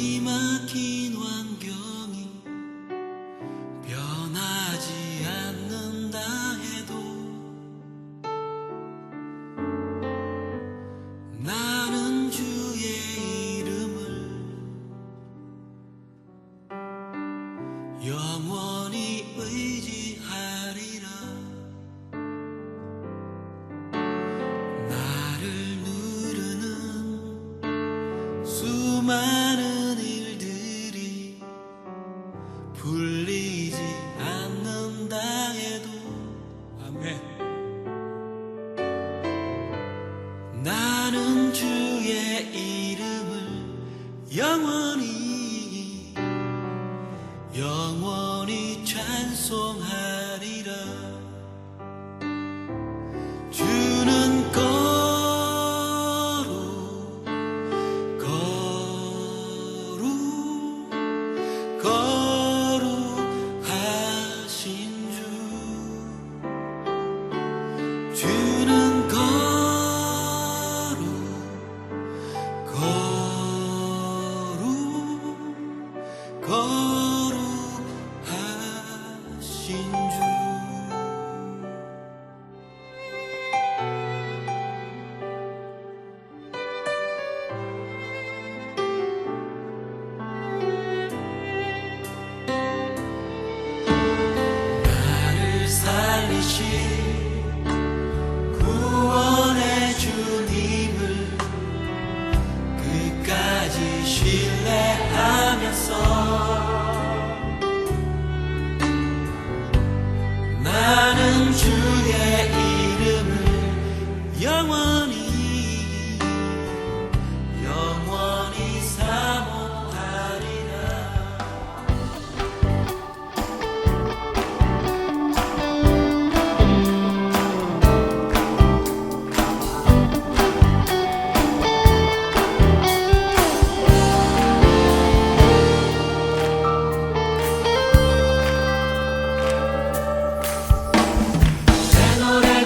이 막힌 환경이 변하지 않는다 해도 나는 주의 이름을 영원히 의지하리라. 나를 누르는 수많은 일들이 풀리지 않는다 해도 아멘. 나는 주의 이름을 영원히 찬송하리라. 주는 거룩하신 주. 주는 거룩하신 주. 나를 살리신 구원의 주님을 끝까지 신뢰하면서 나는 주의 이름을 영원히 사모하리라. 내 노래를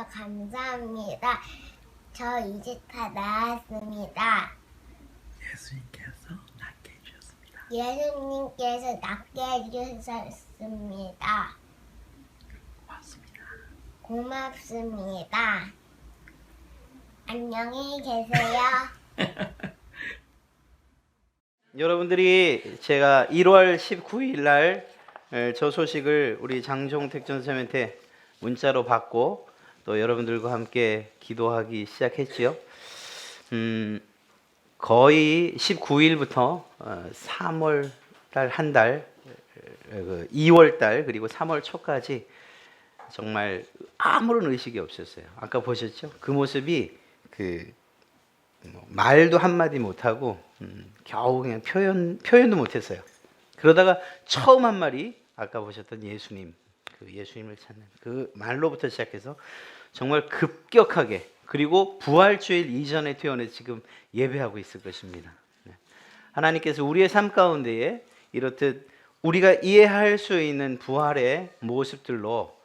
주셔서 감사합니다. 저 이제 다 나았습니다. 예수님께서 낫게 해주셨습니다. 예수님께서 낫게 해주셨습니다. 고맙습니다. 고맙습니다. 안녕히 계세요. 여러분들이 제가 1월 19일 날 저 소식을 우리 장종택 전사님한테 문자로 받고 또 여러분들과 함께 기도하기 시작했지요. 거의 19일부터 3월 달 한 달, 2월 달 그리고 3월 초까지 정말 아무런 의식이 없었어요. 아까 보셨죠? 그 모습이 말도 한마디 못하고 겨우 그냥 표현도 못했어요. 그러다가 처음 한 말이 아까 보셨던 예수님, 그 예수님을 찾는 그 말로부터 시작해서 정말 급격하게, 그리고 부활주일 이전에 퇴원해서 지금 예배하고 있을 것입니다. 하나님께서 우리의 삶 가운데에 이렇듯 우리가 이해할 수 있는 부활의 모습들로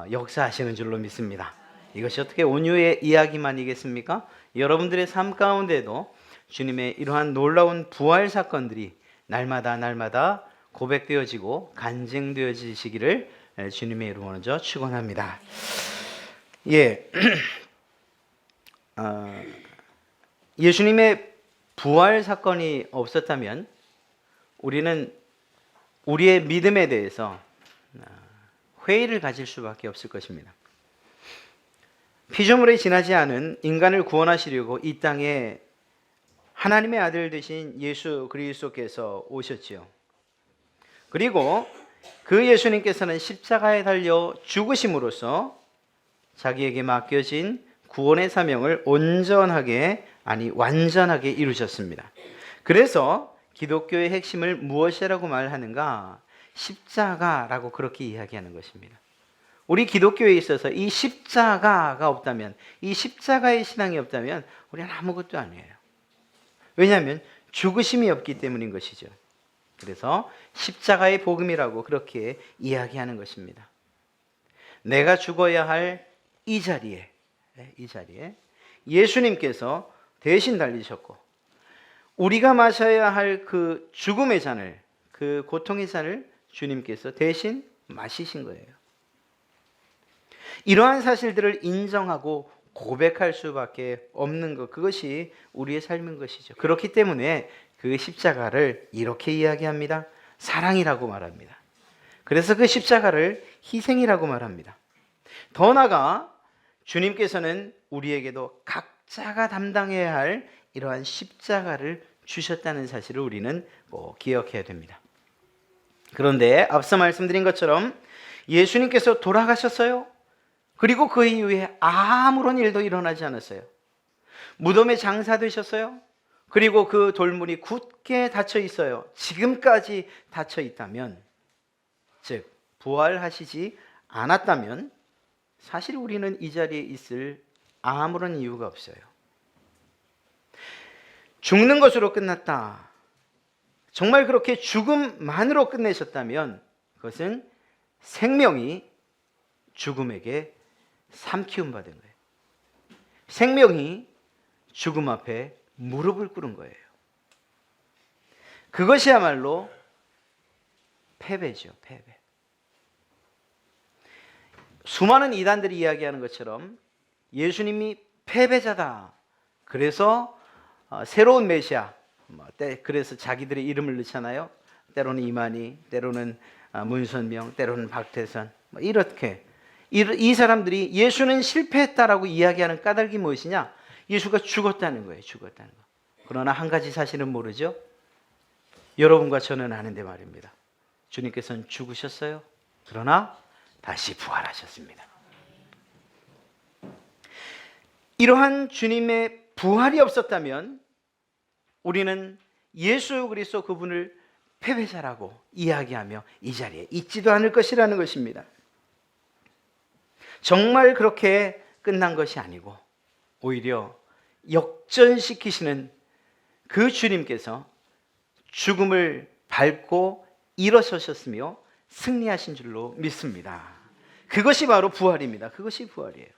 역사하시는 줄로 믿습니다. 이것이 어떻게 온유의 이야기만이겠습니까? 여러분들의 삶 가운데도 주님의 이러한 놀라운 부활 사건들이 날마다 고백되어지고 간증되어지시기를 주님의 이름으로 먼저 축원합니다. 예, 예수님의 부활 사건이 없었다면 우리는 우리의 믿음에 대해서 회의를 가질 수밖에 없을 것입니다. 피조물에 지나지 않은 인간을 구원하시려고 이 땅에 하나님의 아들 되신 예수 그리스도께서 오셨지요. 그리고 그 예수님께서는 십자가에 달려 죽으심으로써 자기에게 맡겨진 구원의 사명을 온전하게, 아니 완전하게 이루셨습니다. 그래서 기독교의 핵심을 무엇이라고 말하는가? 십자가라고 그렇게 이야기하는 것입니다. 우리 기독교에 있어서 이 십자가가 없다면, 이 십자가의 신앙이 없다면 우리는 아무것도 아니에요. 왜냐하면 죽으심이 없기 때문인 것이죠. 그래서 십자가의 복음이라고 그렇게 이야기하는 것입니다. 내가 죽어야 할 이 자리에 예수님께서 대신 달리셨고, 우리가 마셔야 할 그 죽음의 잔을, 그 고통의 잔을 주님께서 대신 마시신 거예요. 이러한 사실들을 인정하고 고백할 수밖에 없는 것, 그것이 우리의 삶인 것이죠. 그렇기 때문에 그 십자가를 이렇게 이야기합니다. 사랑이라고 말합니다. 그래서 그 십자가를 희생이라고 말합니다. 더 나아가 주님께서는 우리에게도 각자가 담당해야 할 이러한 십자가를 주셨다는 사실을 우리는 꼭 기억해야 됩니다. 그런데 앞서 말씀드린 것처럼 예수님께서 돌아가셨어요. 그리고 그 이후에 아무런 일도 일어나지 않았어요. 무덤에 장사되셨어요. 그리고 그 돌문이 굳게 닫혀 있어요. 지금까지 닫혀 있다면, 즉 부활하시지 않았다면 사실 우리는 이 자리에 있을 아무런 이유가 없어요. 죽는 것으로 끝났다. 정말 그렇게 죽음만으로 끝내셨다면 그것은 생명이 죽음에게 삼키움 받은 거예요. 생명이 죽음 앞에 무릎을 꿇은 거예요. 그것이야말로 패배죠, 패배. 수많은 이단들이 이야기하는 것처럼 예수님이 패배자다. 그래서 새로운 메시아, 그래서 자기들의 이름을 넣잖아요. 때로는 이만희, 때로는 문선명, 때로는 박태선, 이렇게 이 사람들이 예수는 실패했다라고 이야기하는 까닭이 무엇이냐? 예수가 죽었다는 거예요. 죽었다는 거. 그러나 한 가지 사실은 모르죠. 여러분과 저는 아는데 말입니다. 주님께서는 죽으셨어요. 그러나 다시 부활하셨습니다. 이러한 주님의 부활이 없었다면 우리는 예수 그리스도 그분을 패배자라고 이야기하며 이 자리에 있지도 않을 것이라는 것입니다. 정말 그렇게 끝난 것이 아니고 오히려 역전시키시는 그 주님께서 죽음을 밟고 일어서셨으며 승리하신 줄로 믿습니다. 그것이 바로 부활입니다. 그것이 부활이에요.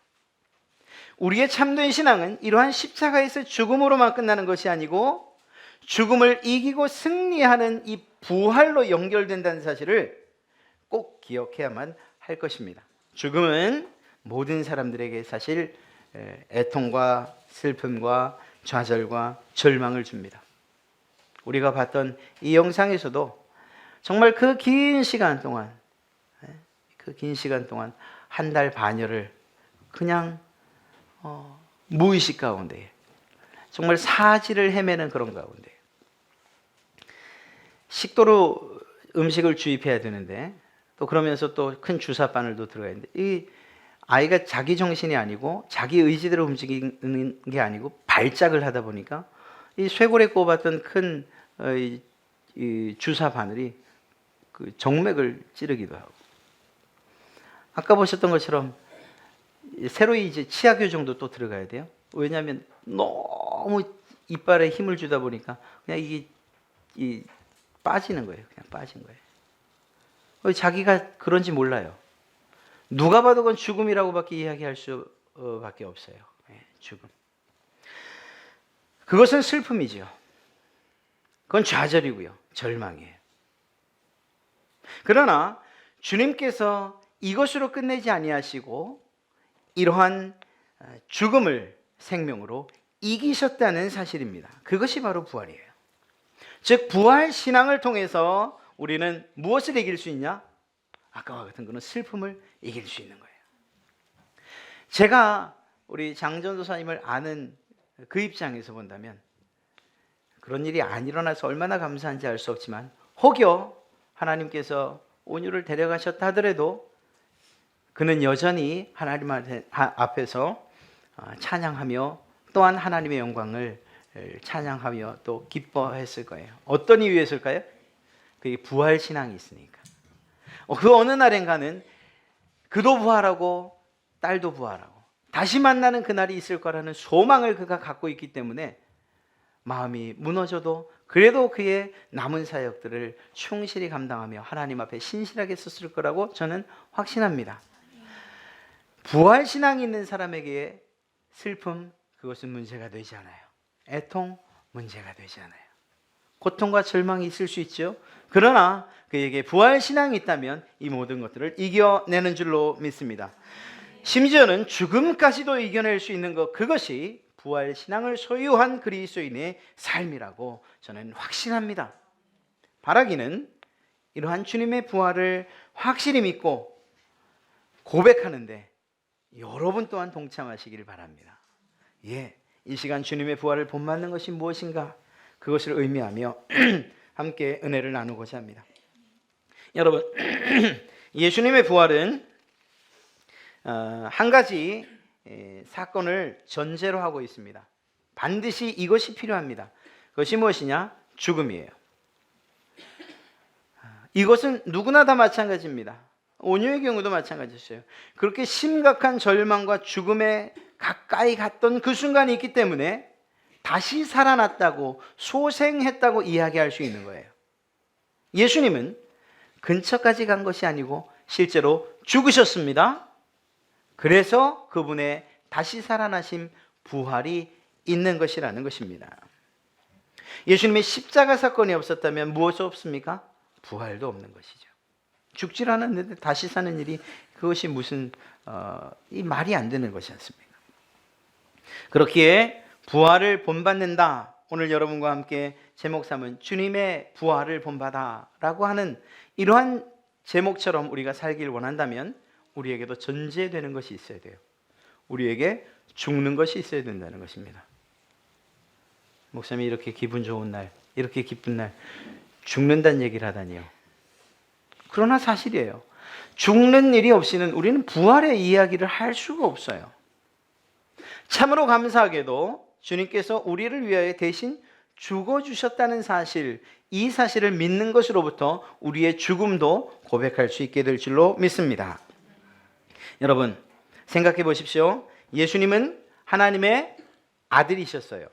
우리의 참된 신앙은 이러한 십자가에서 죽음으로만 끝나는 것이 아니고 죽음을 이기고 승리하는 이 부활로 연결된다는 사실을 꼭 기억해야만 할 것입니다. 죽음은 모든 사람들에게 사실 애통과 슬픔과 좌절과 절망을 줍니다. 우리가 봤던 이 영상에서도 정말 그 긴 시간 동안 한 달 반여를 그냥 무의식 가운데 정말 사지를 헤매는 그런 가운데 식도로 음식을 주입해야 되는데 또 그러면서 또 큰 주사 바늘도 들어가야 되는데 이 아이가 자기 정신이 아니고 자기 의지대로 움직이는 게 아니고 발작을 하다 보니까 이 쇄골에 꼽았던 큰 이 주사 바늘이 그 정맥을 찌르기도 하고, 아까 보셨던 것처럼 새로 이제 치아 교정도 또 들어가야 돼요. 왜냐하면 너무 이빨에 힘을 주다 보니까 그냥 이게 빠지는 거예요. 그냥 빠진 거예요. 자기가 그런지 몰라요. 누가 봐도 그건 죽음이라고밖에 이야기할 수밖에 없어요. 죽음. 그것은 슬픔이죠. 그건 좌절이고요. 절망이에요. 그러나 주님께서 이것으로 끝내지 아니하시고 이러한 죽음을 생명으로 이기셨다는 사실입니다. 그것이 바로 부활이에요. 즉 부활 신앙을 통해서 우리는 무엇을 이길 수 있냐? 아까와 같은 그런 슬픔을 이길 수 있는 거예요. 제가 우리 장전도사님을 아는 그 입장에서 본다면 그런 일이 안 일어나서 얼마나 감사한지 알 수 없지만 혹여 하나님께서 온유를 데려가셨다 하더라도 그는 여전히 하나님 앞에서 찬양하며 또한 하나님의 영광을 찬양하며 또 기뻐했을 거예요. 어떤 이유였을까요? 그게 부활 신앙이 있으니까. 그 어느 날인가는 그도 부활하고 딸도 부활하고 다시 만나는 그날이 있을 거라는 소망을 그가 갖고 있기 때문에 마음이 무너져도 그래도 그의 남은 사역들을 충실히 감당하며 하나님 앞에 신실하게 섰을 거라고 저는 확신합니다. 부활 신앙이 있는 사람에게 슬픔, 그것은 문제가 되지 않아요. 애통, 문제가 되지 않아요. 고통과 절망이 있을 수 있죠. 그러나 그에게 부활 신앙이 있다면 이 모든 것들을 이겨내는 줄로 믿습니다. 심지어는 죽음까지도 이겨낼 수 있는 것, 그것이 부활 신앙을 소유한 그리스도인의 삶이라고 저는 확신합니다. 바라기는 이러한 주님의 부활을 확실히 믿고 고백하는데 여러분 또한 동참하시길 바랍니다. 이 시간 주님의 부활을 본받는 것이 무엇인가, 그것을 의미하며 함께 은혜를 나누고자 합니다. 여러분, 예수님의 부활은 한 가지 사건을 전제로 하고 있습니다. 반드시 이것이 필요합니다. 그것이 무엇이냐? 죽음이에요. 이것은 누구나 다 마찬가지입니다. 온유의 경우도 마찬가지였어요. 그렇게 심각한 절망과 죽음에 가까이 갔던 그 순간이 있기 때문에 다시 살아났다고, 소생했다고 이야기할 수 있는 거예요. 예수님은 근처까지 간 것이 아니고 실제로 죽으셨습니다. 그래서 그분의 다시 살아나심, 부활이 있는 것이라는 것입니다. 예수님의 십자가 사건이 없었다면 무엇이 없습니까? 부활도 없는 것이죠. 죽질 않았는데 다시 사는 일이, 그것이 무슨 이 말이 안 되는 것이 않습니까? 그렇기에 부활을 본받는다. 오늘 여러분과 함께 제목 삼은 주님의 부활을 본받아라고 하는 이러한 제목처럼 우리가 살길 원한다면 우리에게도 전제되는 것이 있어야 돼요. 우리에게 죽는 것이 있어야 된다는 것입니다. 목사님이 이렇게 기분 좋은 날, 이렇게 기쁜 날 죽는다는 얘기를 하다니요. 그러나 사실이에요. 죽는 일이 없이는 우리는 부활의 이야기를 할 수가 없어요. 참으로 감사하게도 주님께서 우리를 위하여 대신 죽어주셨다는 사실, 이 사실을 믿는 것으로부터 우리의 죽음도 고백할 수 있게 될 줄로 믿습니다. 여러분, 생각해 보십시오. 예수님은 하나님의 아들이셨어요.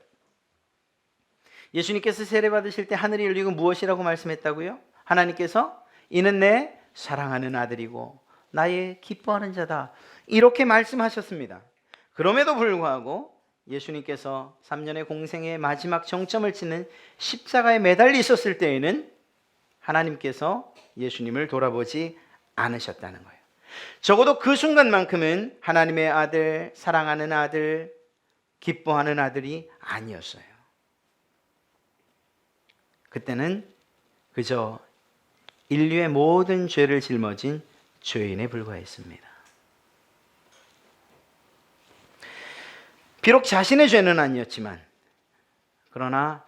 예수님께서 세례받으실 때 하늘이 열리고 무엇이라고 말씀했다고요? 하나님께서 이는 내 사랑하는 아들이고 나의 기뻐하는 자다, 이렇게 말씀하셨습니다. 그럼에도 불구하고 예수님께서 3년의 공생의 마지막 정점을 치는 십자가에 매달려 있었을 때에는 하나님께서 예수님을 돌아보지 않으셨다는 거예요. 적어도 그 순간만큼은 하나님의 아들, 사랑하는 아들, 기뻐하는 아들이 아니었어요. 그때는 그저 인류의 모든 죄를 짊어진 죄인에 불과했습니다. 비록 자신의 죄는 아니었지만 그러나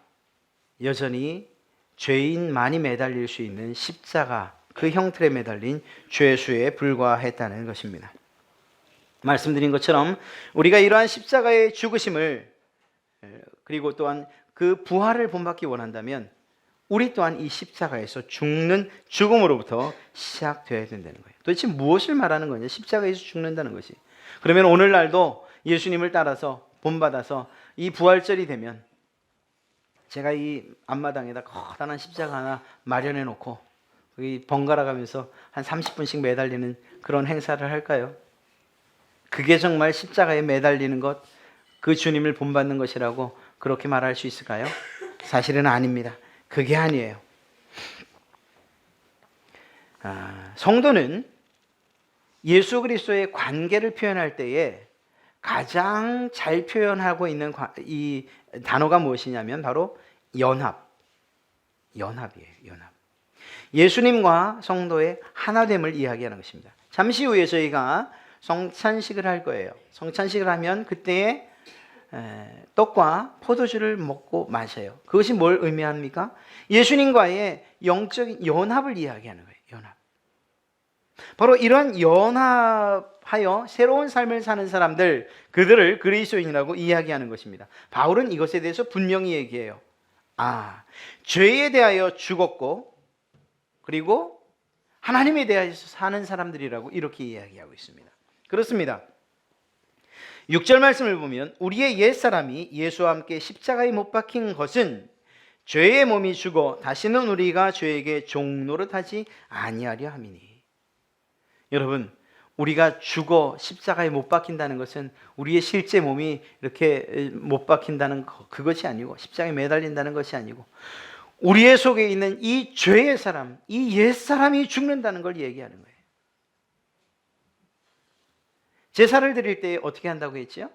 여전히 죄인만이 매달릴 수 있는 십자가 그 형틀에 매달린 죄수에 불과했다는 것입니다. 말씀드린 것처럼 우리가 이러한 십자가의 죽으심을 그리고 또한 그 부활을 본받기 원한다면 우리 또한 이 십자가에서 죽는 죽음으로부터 시작되어야 된다는 거예요. 도대체 무엇을 말하는 거냐? 십자가에서 죽는다는 것이. 그러면 오늘날도 예수님을 따라서 본받아서 이 부활절이 되면 제가 이 앞마당에다 커다란 십자가 하나 마련해 놓고 거기 번갈아 가면서 한 30분씩 매달리는 그런 행사를 할까요? 그게 정말 십자가에 매달리는 것, 그 주님을 본받는 것이라고 그렇게 말할 수 있을까요? 사실은 아닙니다. 그게 아니에요. 성도는 예수 그리스도의 관계를 표현할 때에 가장 잘 표현하고 있는 이 단어가 무엇이냐면 바로 연합이에요. 연합. 예수님과 성도의 하나됨을 이야기하는 것입니다. 잠시 후에 저희가 성찬식을 할 거예요. 성찬식을 하면 그때에 떡과 포도주를 먹고 마셔요. 그것이 뭘 의미합니까? 예수님과의 영적인 연합을 이야기하는 거예요. 연합. 바로 이러한 연합하여 새로운 삶을 사는 사람들, 그들을 그리스도인이라고 이야기하는 것입니다. 바울은 이것에 대해서 분명히 얘기해요. 죄에 대하여 죽었고 그리고 하나님에 대하여서 사는 사람들이라고 이렇게 이야기하고 있습니다. 그렇습니다. 6절 말씀을 보면 우리의 옛사람이 예수와 함께 십자가에 못 박힌 것은 죄의 몸이 죽어 다시는 우리가 죄에게 종노릇하지 아니하려 함이니. 여러분, 우리가 죽어 십자가에 못 박힌다는 것은 우리의 실제 몸이 이렇게 못 박힌다는 그것이 아니고 십자가에 매달린다는 것이 아니고 우리의 속에 있는 이 죄의 사람, 이 옛사람이 죽는다는 걸 얘기하는 거예요. 제사를 드릴 때 어떻게 한다고 했죠?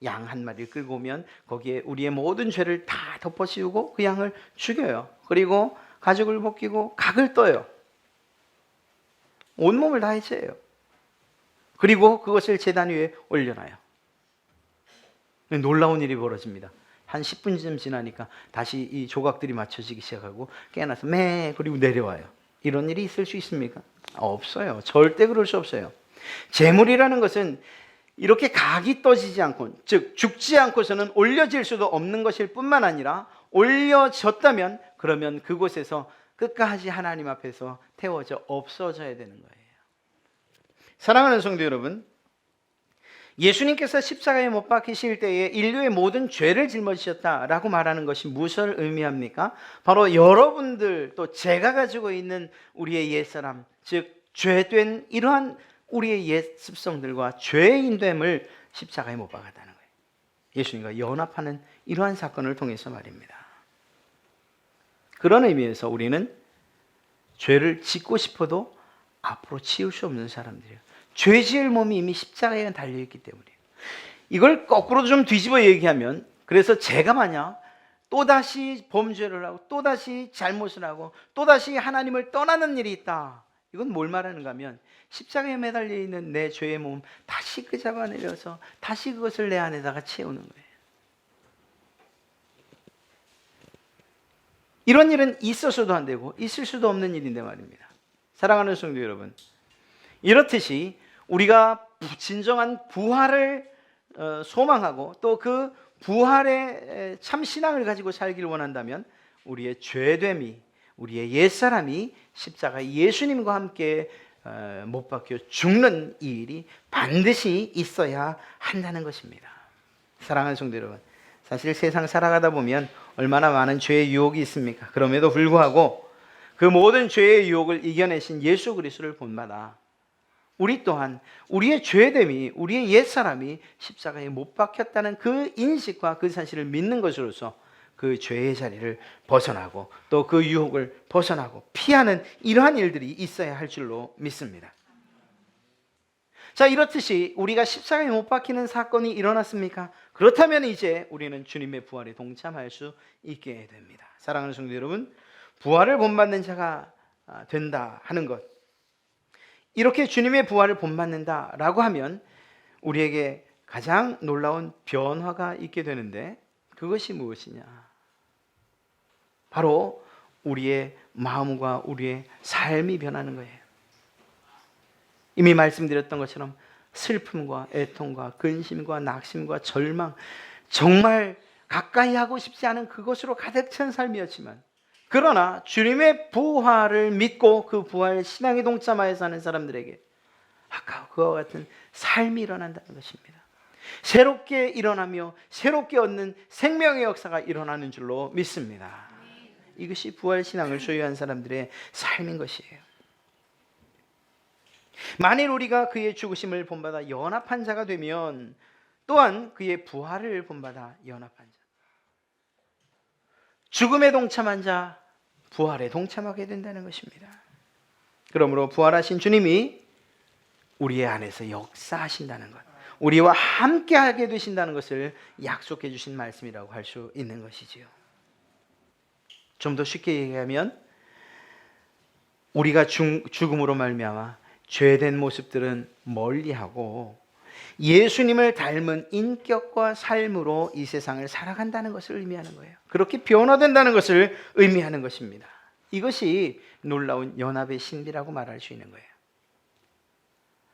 양 한 마리를 끌고 오면 거기에 우리의 모든 죄를 다 덮어씌우고 그 양을 죽여요. 그리고 가죽을 벗기고 각을 떠요. 온몸을 다 해체해요. 그리고 그것을 제단 위에 올려놔요. 놀라운 일이 벌어집니다. 한 10분쯤 지나니까 다시 이 조각들이 맞춰지기 시작하고 깨어나서 그리고 내려와요. 이런 일이 있을 수 있습니까? 없어요. 절대 그럴 수 없어요. 제물이라는 것은 이렇게 각이 떠지지 않고, 즉 죽지 않고서는 올려질 수도 없는 것일 뿐만 아니라 올려졌다면 그러면 그곳에서 끝까지 하나님 앞에서 태워져 없어져야 되는 거예요. 사랑하는 성도 여러분, 예수님께서 십자가에 못 박히실 때에 인류의 모든 죄를 짊어지셨다라고 말하는 것이 무엇을 의미합니까? 바로 여러분들 또 제가 가지고 있는 우리의 옛사람, 즉 죄된 이러한 우리의 옛 습성들과 죄인됨을 십자가에 못 박았다는 거예요. 예수님과 연합하는 이러한 사건을 통해서 말입니다. 그런 의미에서 우리는 죄를 짓고 싶어도 앞으로 치울 수 없는 사람들이에요. 죄 지을 몸이 이미 십자가에 달려있기 때문이에요. 이걸 거꾸로 좀 뒤집어 얘기하면, 그래서 제가 만약 또다시 범죄를 하고 또다시 잘못을 하고 또다시 하나님을 떠나는 일이 있다, 이건 뭘 말하는가 하면 십자가에 매달려 있는 내 죄의 몸 다시 그 잡아내려서 다시 그것을 내 안에다가 채우는 거예요. 이런 일은 있어서도 안 되고 있을 수도 없는 일인데 말입니다. 사랑하는 성도 여러분, 이렇듯이 우리가 진정한 부활을 소망하고 또 그 부활의 참 신앙을 가지고 살기를 원한다면 우리의 죄됨이, 우리의 옛사람이 십자가 예수님과 함께 못 박혀 죽는 이 일이 반드시 있어야 한다는 것입니다. 사랑하는 성도 여러분, 사실 세상 살아가다 보면 얼마나 많은 죄의 유혹이 있습니까? 그럼에도 불구하고 그 모든 죄의 유혹을 이겨내신 예수 그리스도를 본받아 우리 또한 우리의 죄됨이, 우리의 옛사람이 십자가에 못 박혔다는 그 인식과 그 사실을 믿는 것으로서 그 죄의 자리를 벗어나고 또 그 유혹을 벗어나고 피하는 이러한 일들이 있어야 할 줄로 믿습니다. 자, 이렇듯이 우리가 십자가에 못 박히는 사건이 일어났습니까? 그렇다면 이제 우리는 주님의 부활에 동참할 수 있게 됩니다. 사랑하는 성도 여러분, 부활을 본받는 자가 된다 하는 것, 이렇게 주님의 부활을 본받는다라고 하면 우리에게 가장 놀라운 변화가 있게 되는데, 그것이 무엇이냐? 바로 우리의 마음과 우리의 삶이 변하는 거예요. 이미 말씀드렸던 것처럼 슬픔과 애통과 근심과 낙심과 절망, 정말 가까이 하고 싶지 않은 그것으로 가득 찬 삶이었지만, 그러나 주님의 부활을 믿고 그 부활 신앙에 동참하여 사는 사람들에게 아까 그와 같은 삶이 일어난다는 것입니다. 새롭게 일어나며 새롭게 얻는 생명의 역사가 일어나는 줄로 믿습니다. 이것이 부활 신앙을 소유한 사람들의 삶인 것이에요. 만일 우리가 그의 죽으심을 본받아 연합한 자가 되면 또한 그의 부활을 본받아 연합한 자, 죽음에 동참한 자, 부활에 동참하게 된다는 것입니다. 그러므로 부활하신 주님이 우리의 안에서 역사하신다는 것, 우리와 함께하게 되신다는 것을 약속해 주신 말씀이라고 할 수 있는 것이지요. 좀 더 쉽게 얘기하면 우리가 죽음으로 말미암아 죄된 모습들은 멀리하고 예수님을 닮은 인격과 삶으로 이 세상을 살아간다는 것을 의미하는 거예요. 그렇게 변화된다는 것을 의미하는 것입니다. 이것이 놀라운 연합의 신비라고 말할 수 있는 거예요.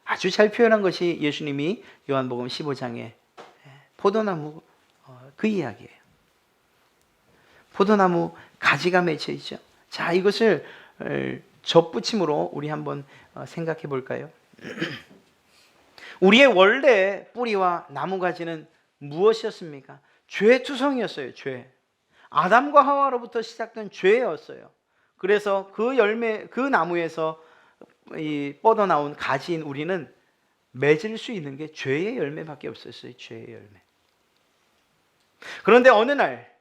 아주 잘 표현한 것이 예수님이 요한복음 15장에 포도나무 그 이야기예요. 포도나무 가지가 맺혀 있죠. 자, 이것을 접붙임으로 우리 한번 생각해 볼까요? 우리의 원래 뿌리와 나무가지는 무엇이었습니까? 죄투성이었어요. 죄. 아담과 하와로부터 시작된 죄였어요. 그래서 그 열매, 그 나무에서 뻗어나온 가지인 우리는 맺을 수 있는 게 죄의 열매밖에 없었어요. 죄의 열매. 그런데 어느 날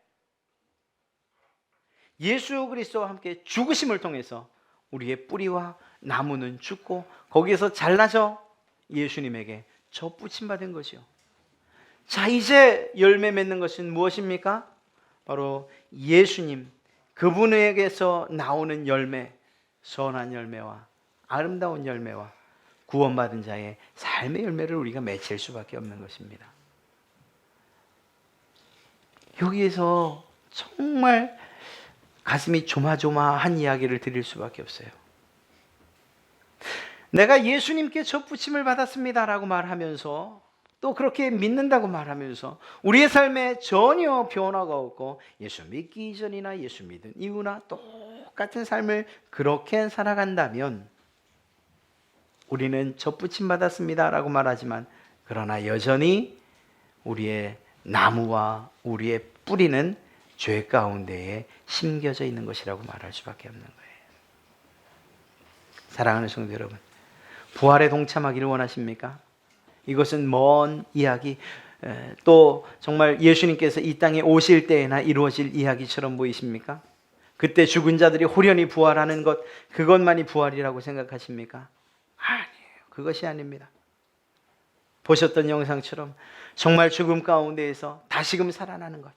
예수 그리스도와 함께 죽으심을 통해서 우리의 뿌리와 나무는 죽고 거기에서 잘라져 예수님에게 접붙임 받은 것이요. 자, 이제 열매 맺는 것은 무엇입니까? 바로 예수님, 그분에게서 나오는 열매, 선한 열매와 아름다운 열매와 구원받은 자의 삶의 열매를 우리가 맺을 수밖에 없는 것입니다. 여기에서 정말 가슴이 조마조마한 이야기를 드릴 수밖에 없어요. 내가 예수님께 접붙임을 받았습니다라고 말하면서 또 그렇게 믿는다고 말하면서 우리의 삶에 전혀 변화가 없고 예수 믿기 이전이나 예수 믿은 이후나 똑같은 삶을 그렇게 살아간다면 우리는 접붙임 받았습니다라고 말하지만 그러나 여전히 우리의 나무와 우리의 뿌리는 죄 가운데에 심겨져 있는 것이라고 말할 수밖에 없는 거예요. 사랑하는 성도 여러분, 부활에 동참하기를 원하십니까? 이것은 먼 이야기, 또 정말 예수님께서 이 땅에 오실 때에나 이루어질 이야기처럼 보이십니까? 그때 죽은 자들이 호련히 부활하는 것, 그것만이 부활이라고 생각하십니까? 아니에요. 그것이 아닙니다. 보셨던 영상처럼 정말 죽음 가운데에서 다시금 살아나는 것,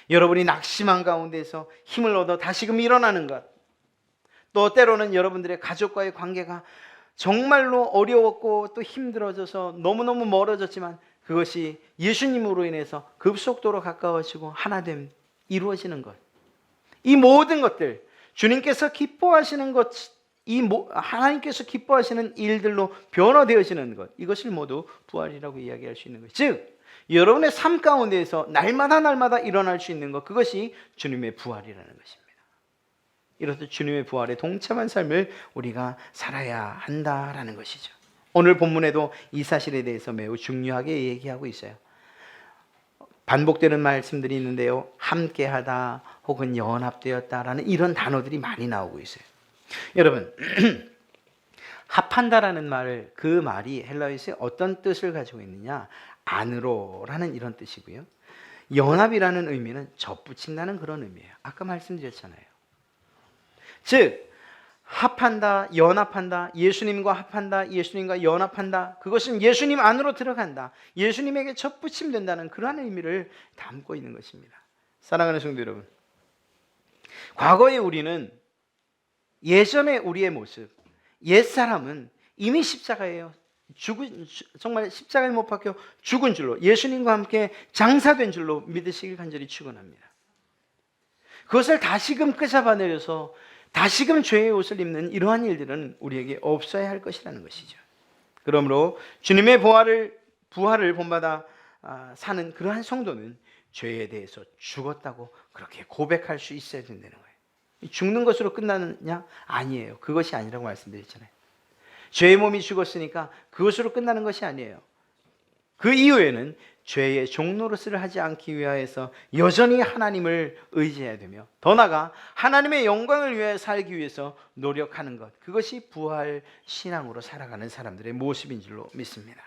여러분이 낙심한 가운데서 힘을 얻어 다시금 일어나는 것, 또 때로는 여러분들의 가족과의 관계가 정말로 어려웠고 또 힘들어져서 너무너무 멀어졌지만 그것이 예수님으로 인해서 급속도로 가까워지고 하나됨 이루어지는 것, 이 모든 것들 주님께서 기뻐하시는 것, 하나님께서 기뻐하시는 일들로 변화되어지는 것, 이것을 모두 부활이라고 이야기할 수 있는 것. 즉 여러분의 삶 가운데에서 날마다 일어날 수 있는 것, 그것이 주님의 부활이라는 것입니다. 이렇듯 주님의 부활에 동참한 삶을 우리가 살아야 한다라는 것이죠. 오늘 본문에도 이 사실에 대해서 매우 중요하게 얘기하고 있어요. 반복되는 말씀들이 있는데요, 함께하다 혹은 연합되었다라는 이런 단어들이 많이 나오고 있어요. 여러분, 합한다라는 말, 그 말이 헬라어에서 어떤 뜻을 가지고 있느냐? 안으로라는 이런 뜻이고요. 연합이라는 의미는 접붙인다는 그런 의미예요. 아까 말씀드렸잖아요. 즉 합한다, 연합한다, 예수님과 합한다, 예수님과 연합한다. 그것은 예수님 안으로 들어간다. 예수님에게 접붙임된다는 그러한 의미를 담고 있는 것입니다. 사랑하는 성도 여러분, 과거에 우리는 예전의 우리의 모습, 옛사람은 이미 십자가예요. 정말 십자가에 못 박혀 죽은 줄로, 예수님과 함께 장사된 줄로 믿으시길 간절히 축원합니다. 그것을 다시금 끄잡아내려서 다시금 죄의 옷을 입는 이러한 일들은 우리에게 없어야 할 것이라는 것이죠. 그러므로 주님의 부활을 본받아 사는 그러한 성도는 죄에 대해서 죽었다고 그렇게 고백할 수 있어야 된다는 거예요. 죽는 것으로 끝나느냐? 아니에요. 그것이 아니라고 말씀드렸잖아요. 죄의 몸이 죽었으니까 그것으로 끝나는 것이 아니에요. 그 이후에는 죄의 종노릇을 하지 않기 위하여서 여전히 하나님을 의지해야 되며, 더 나아가 하나님의 영광을 위해 살기 위해서 노력하는 것, 그것이 부활 신앙으로 살아가는 사람들의 모습인 줄로 믿습니다.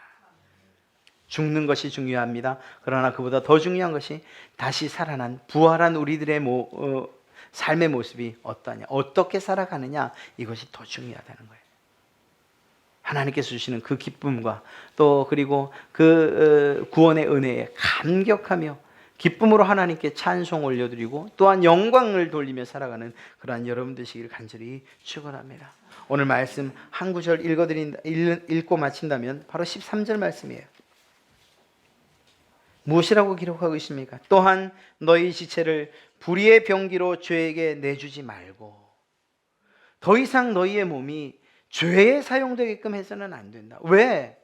죽는 것이 중요합니다. 그러나 그보다 더 중요한 것이 다시 살아난 부활한 우리들의 삶의 모습이 어떠냐, 어떻게 살아가느냐, 이것이 더 중요하다는 거예요. 하나님께서 주시는 그 기쁨과 또 그리고 그 구원의 은혜에 감격하며 기쁨으로 하나님께 찬송 올려드리고 또한 영광을 돌리며 살아가는 그러한 여러분 되시기를 간절히 축원합니다. 오늘 말씀 한 구절 읽고 마친다면 바로 13절 말씀이에요. 무엇이라고 기록하고 있습니까? 또한 너희 지체를 불의의 병기로 죄에게 내주지 말고. 더 이상 너희의 몸이 죄에 사용되게끔 해서는 안 된다. 왜?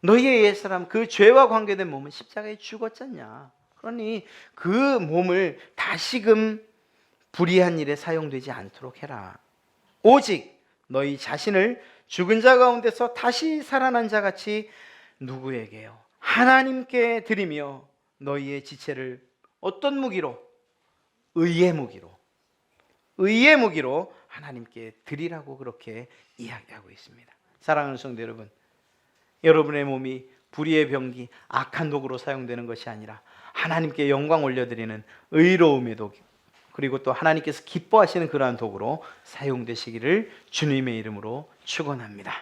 너희의 옛사람, 그 죄와 관계된 몸은 십자가에 죽었잖냐. 그러니 그 몸을 다시금 불의한 일에 사용되지 않도록 해라. 오직 너희 자신을 죽은 자 가운데서 다시 살아난 자 같이 누구에게요? 하나님께 드리며 너희의 지체를 어떤 무기로? 의의 무기로 하나님께 드리라고 그렇게 이야기하고 있습니다. 사랑하는 성도 여러분, 여러분의 몸이 불의의 병기, 악한 도구로 사용되는 것이 아니라 하나님께 영광 올려드리는 의로움의 도구, 그리고 또 하나님께서 기뻐하시는 그러한 도구로 사용되시기를 주님의 이름으로 축원합니다.